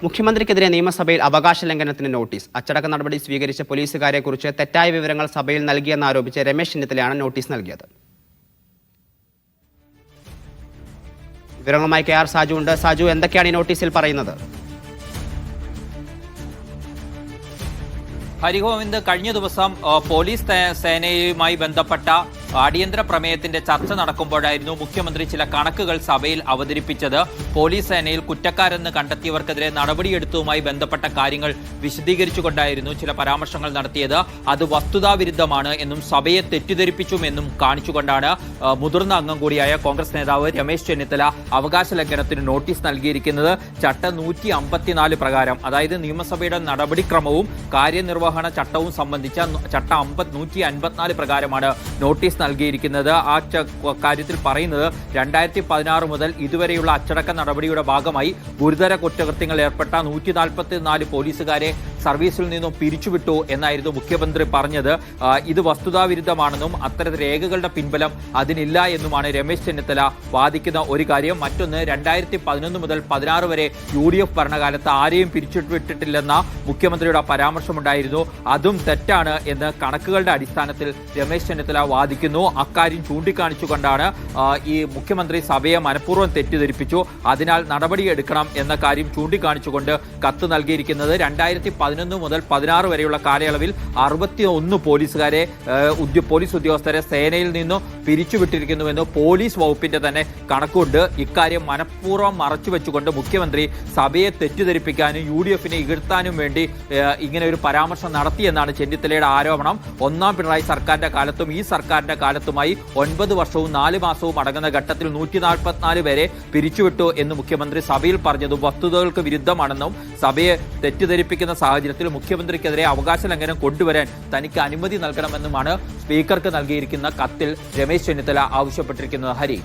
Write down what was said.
മുഖ്യമന്ത്രിക്കെതിരെ നിയമസഭയിൽ അവകാശ ലംഘനത്തിന് നോട്ടീസ്. അച്ചടക്ക നടപടി സ്വീകരിച്ച പോലീസുകാരെക്കുറിച്ച് തെറ്റായ വിവരങ്ങൾ സഭയിൽ നൽകിയെന്നാരോപിച്ച് രമേശ് ചെന്നിത്തലയാണ് നോട്ടീസ് നൽകിയത്. വിവരങ്ങളുമായി KR സാജു ഉണ്ട്. സാജു, എന്തൊക്കെയാണ് ഈ നോട്ടീസിൽ പറയുന്നത്? ഹരിഗോവിന്ദ്, കഴിഞ്ഞ ദിവസം പോലീസ് സേനയുമായി ബന്ധപ്പെട്ട അടിയന്തര പ്രമേയത്തിന്റെ ചർച്ച നടക്കുമ്പോഴായിരുന്നു മുഖ്യമന്ത്രി ചില കണക്കുകൾ സഭയിൽ അവതരിപ്പിച്ചത്. പോലീസ് സേനയിൽ കുറ്റക്കാരെന്ന് കണ്ടെത്തിയവർക്കെതിരെ നടപടിയെടുത്തതുമായി ബന്ധപ്പെട്ട കാര്യങ്ങൾ വിശദീകരിച്ചുകൊണ്ടായിരുന്നു ചില പരാമർശങ്ങൾ നടത്തിയത്. അത് വസ്തുതാവിരുദ്ധമാണ് എന്നും സഭയെ തെറ്റിദ്ധരിപ്പിച്ചുമെന്നും കാണിച്ചുകൊണ്ടാണ് മുതിർന്ന അംഗം കൂടിയായ കോൺഗ്രസ് നേതാവ് രമേശ് ചെന്നിത്തല അവകാശ ലംഘനത്തിന് നോട്ടീസ് നൽകിയിരിക്കുന്നത്. ചട്ടം 154 പ്രകാരം, അതായത് നിയമസഭയുടെ നടപടിക്രമവും കാര്യനിർവഹണ ചട്ടവും സംബന്ധിച്ച ചട്ടം 154 പ്രകാരമാണ് നോട്ടീസ് നൽകിയിരിക്കുന്നത്. ആ കാര്യത്തിൽ പറയുന്നത് 2016 മുതൽ ഇതുവരെയുള്ള അച്ചടക്ക നടപടിയുടെ ഭാഗമായി ഗുരുതര കുറ്റകൃത്യങ്ങൾ ഏർപ്പെട്ട 144 പോലീസുകാരെ സർവീസിൽ നിന്നും പിരിച്ചുവിട്ടു എന്നായിരുന്നു മുഖ്യമന്ത്രി പറഞ്ഞത്. ഇത് വസ്തുതാവിരുദ്ധമാണെന്നും അത്തരം രേഖകളുടെ പിൻബലം അതിനില്ല എന്നുമാണ് രമേശ് ചെന്നിത്തല വാദിക്കുന്ന ഒരു കാര്യം. മറ്റൊന്ന്, 2011 മുതൽ 16 വരെ UDF ഭരണകാലത്ത് ആരെയും പിരിച്ചുവിട്ടിട്ടില്ലെന്ന മുഖ്യമന്ത്രിയുടെ പരാമർശമുണ്ടായിരുന്നു. അതും തെറ്റാണ് എന്ന് കണക്കുകളുടെ അടിസ്ഥാനത്തിൽ രമേശ് ചെന്നിത്തല വാദിക്കുന്നു. അക്കാര്യം ചൂണ്ടിക്കാണിച്ചുകൊണ്ടാണ് ഈ മുഖ്യമന്ത്രി സഭയെ മനഃപൂർവ്വം തെറ്റിദ്ധരിപ്പിച്ചു, അതിനാൽ നടപടിയെടുക്കണം എന്ന കാര്യം ചൂണ്ടിക്കാണിച്ചുകൊണ്ട് കത്ത് നൽകിയിരിക്കുന്നത്. 2011 മുതൽ 16 വരെയുള്ള കാലയളവിൽ 61 പോലീസുകാരെ പോലീസ് ഉദ്യോഗസ്ഥരെ സേനയിൽ നിന്നും പിരിച്ചുവിട്ടിരിക്കുന്നുവെന്ന് പോലീസ് വകുപ്പിന്റെ തന്നെ കണക്കുണ്ട്. ഇക്കാര്യം മനഃപൂർവ്വം മറച്ചുവെച്ചുകൊണ്ട് മുഖ്യമന്ത്രി സഭയെ തെറ്റിദ്ധരിപ്പിക്കാനും UDFനെ ഇകഴ്ത്താനും വേണ്ടി ഇങ്ങനെ ഒരു പരാമർശം നടത്തിയെന്നാണ് ചെന്നിത്തലയുടെ ആരോപണം. ഒന്നാം പിണറായി സർക്കാരിന്റെ കാലത്തും ഈ സർക്കാരിന്റെ കാലത്തുമായി 9 വർഷവും 4 മാസവും അടങ്ങുന്ന ഘട്ടത്തിൽ 144 പേരെ പിരിച്ചുവിട്ടു എന്ന് മുഖ്യമന്ത്രി സഭയിൽ പറഞ്ഞതും വസ്തുതകൾക്ക് വിരുദ്ധമാണെന്നും സഭയെ തെറ്റിദ്ധരിപ്പിക്കുന്ന സാഹചര്യത്തിൽ മുഖ്യമന്ത്രിക്കെതിരെ അവകാശ ലംഘനം കൊണ്ടുവരാൻ തനിക്ക് അനുമതി നൽകണമെന്നുമാണ് സ്പീക്കർക്ക് നൽകിയിരിക്കുന്ന കത്തിൽ രമേശ് ചെന്നിത്തല ആവശ്യപ്പെട്ടിരിക്കുന്നത്. ഹരി.